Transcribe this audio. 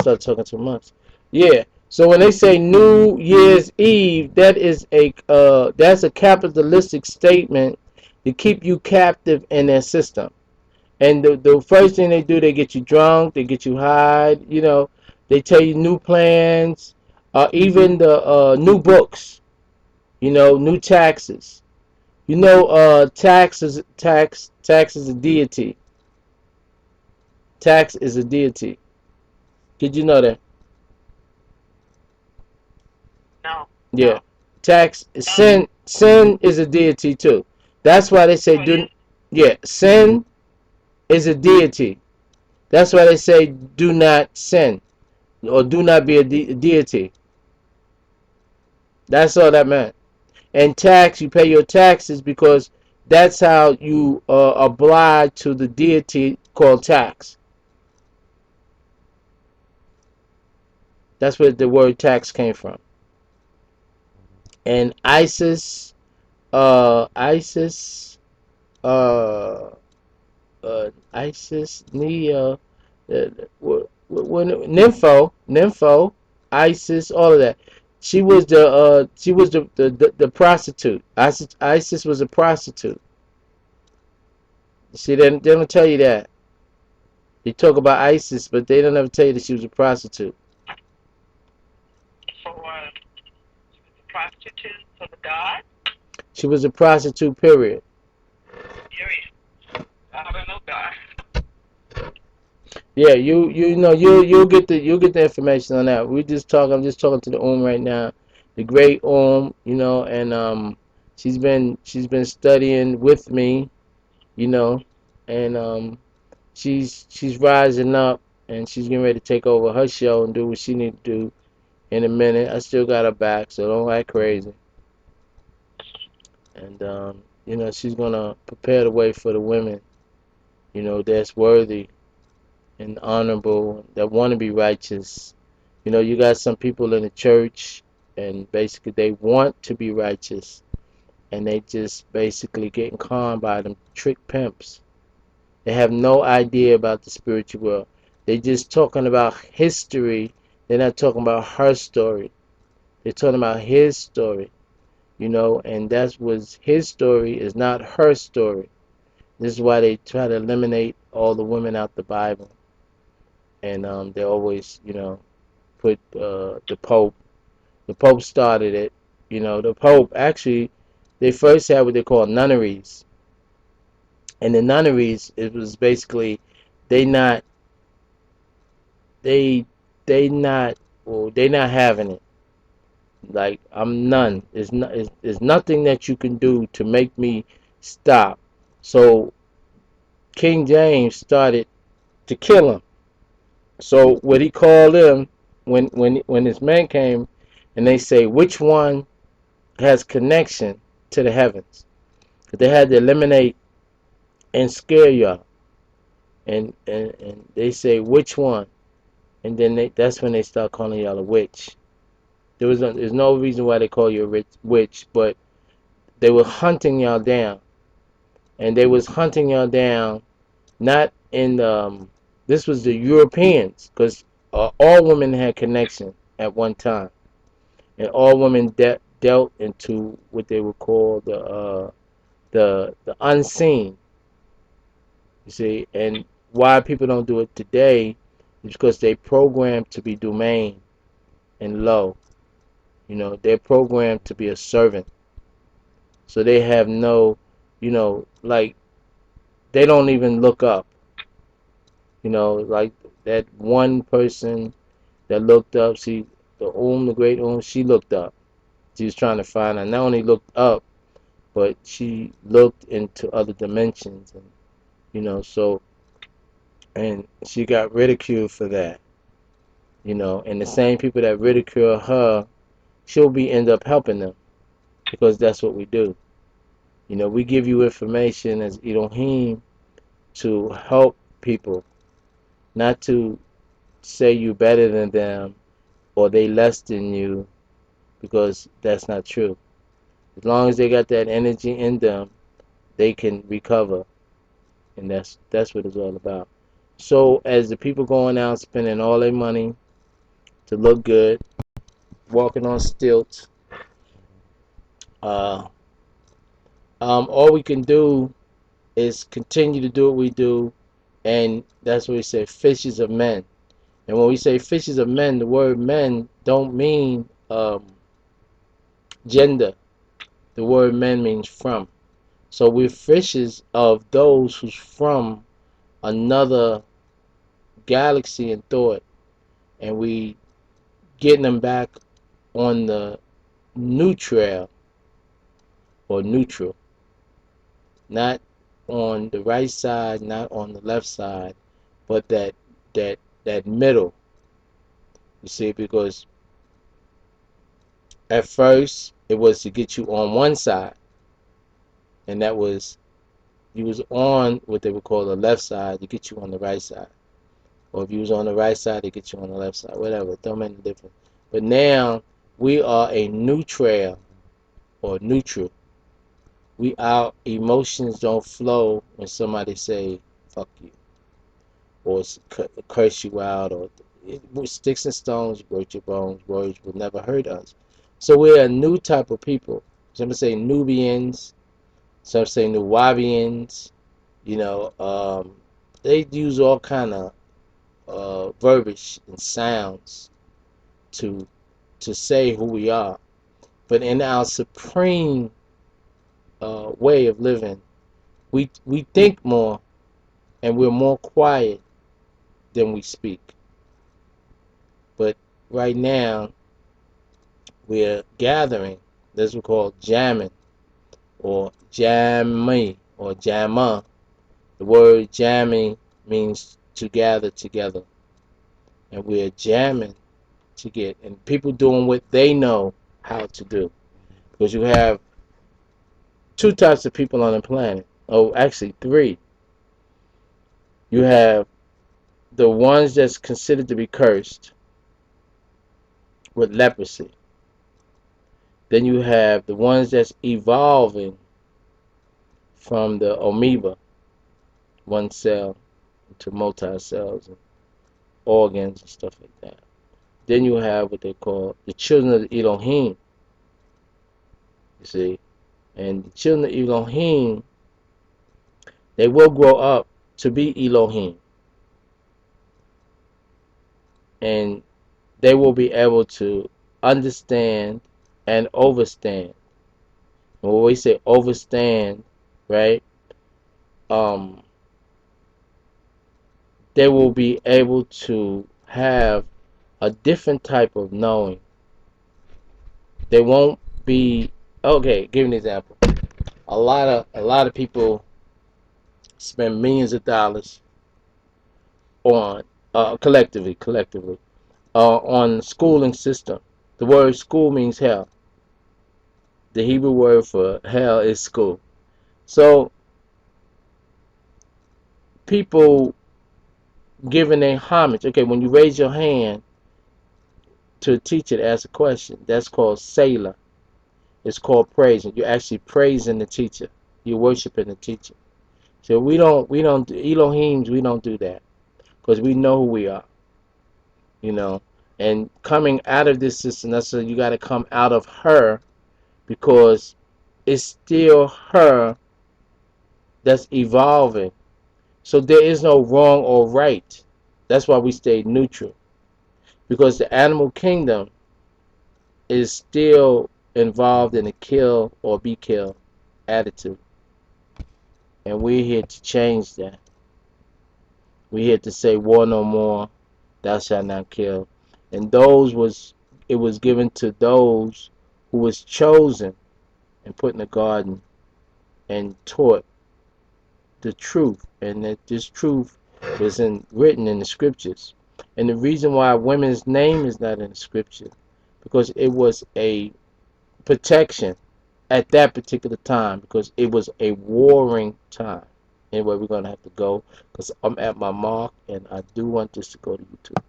Start talking too much. Yeah. So when they say New Year's Eve, that's a capitalistic statement to keep you captive in their system. And the first thing they do, they get you drunk, they get you high, they tell you new plans, even the new books, new taxes. Tax is a deity. Tax is a deity. Did you know that? No, Yeah. no. Tax sin is a deity too. That's why they say Oh, it do is? yeah, sin is a deity. That's why they say do not sin or do not be a deity. That's all that meant. And tax, you pay your taxes because that's how you oblige to the deity called tax. That's where the word tax came from. And ISIS, uh, ISIS, Nia, Nympho, ISIS, all of that. She was the prostitute. ISIS was a prostitute. See, they don't tell you that. They talk about ISIS, but they don't ever tell you that she was a prostitute. For she was a prostitute for the god? She was a prostitute, period. Period. I don't know God. Yeah, you'll get the information on that. I'm just talking to the right now, the great and she's been studying with me, you know, and she's rising up and she's getting ready to take over her show and do what she need to do in a minute. I still got her back, so don't act crazy. And she's gonna prepare the way for the women, that's worthy and honorable, that want to be righteous. You got some people in the church, and basically they want to be righteous, and they just basically getting conned by them trick pimps. They have no idea about the spiritual world. They just talking about history. They're not talking about her story. They're talking about his story, and that's was his story is not her story. This is why they try to eliminate all the women out the Bible, and they always, put the Pope. The Pope started it. The Pope actually, they first had what they call nunneries, and the nunneries it was basically they not they they not well they not having it. Like I'm none. There's nothing that you can do to make me stop. So King James started to kill him. So what he called him when his men came, and they say which one has connection to the heavens. They had to eliminate and scare y'all, and they say which one, and then that's when they start calling y'all a witch. There's no reason why they call you a witch, but they were hunting y'all down, and they was hunting y'all down not in this was the Europeans because all women had connection at one time, and all women dealt into what they would call the unseen. You see, and why people don't do it today is because they programmed to be domain and low. They're programmed to be a servant, so they have no, like they don't even look up. Like that one person that looked up. See, the great she looked up. She was trying to find her. Not only looked up, but she looked into other dimensions, and so and she got ridiculed for that. And the same people that ridicule her, she'll be end up helping them because that's what we do. We give you information as Elohim to help people, not to say you better than them or they less than you, because that's not true. As long as they got that energy in them, they can recover, and that's what it's all about. So as the people going out spending all their money, to look good, walking on stilts. Uh, all we can do is continue to do what we do, and that's what we say, fishes of men. And when we say fishes of men, the word men don't mean gender. The word men means from. So we're fishes of those who's from another galaxy and thought, and we getting them back on the neutral or neutral, not on the right side, not on the left side, but that that middle. You see, because at first it was to get you on one side, and that was you was on what they would call the left side to get you on the right side, or if you was on the right side to get you on the left side, whatever. It don't make a difference. But now we are a neutral or neutral. We our emotions don't flow when somebody say fuck you or curse you out or sticks and stones break your bones. Words will never hurt us. So we're a new type of people. Some say Nubians. Some say Nuwabians. You know, they use all kind of verbiage and sounds to say who we are. But in our supreme way of living, we think more and we're more quiet than we speak. But right now we're gathering. That's what we call jamming or jammy or jamma. The word jamming means to gather together, and we're jamming to get and people doing what they know how to do. Because you have two types of people on the planet. Oh, actually three. You have the ones that's considered to be cursed with leprosy. Then you have the ones that's evolving from the amoeba, one cell to multi cells and organs and stuff like that. Then you have what they call the children of Elohim, you see. And the children of Elohim, they will grow up to be Elohim. And they will be able to understand and overstand. And when we say overstand, right, um, they will be able to have a different type of knowing. They won't be okay. Give an example. A lot of people spend millions of dollars on collectively on schooling system. The word school means hell. The Hebrew word for hell is school. So people giving a homage. Okay, when you raise your hand to a teacher to ask a question, that's called Selah. It's called praising. You're actually praising the teacher. You're worshiping the teacher. So we don't do Elohims. We don't do that because we know who we are. You know, and coming out of this system, that's so you got to come out of her because it's still her that's evolving. So there is no wrong or right. That's why we stay neutral because the animal kingdom is still involved in a kill or be killed attitude. And we're here to change that. We're here to say war no more, thou shalt not kill. And it was given to those who was chosen and put in the garden and taught the truth. And that this truth was written in the scriptures. And the reason why women's name is not in the scripture, because it was a protection at that particular time because it was a warring time. Anyway, we're going to have to go because I'm at my mark and I do want this to go to YouTube.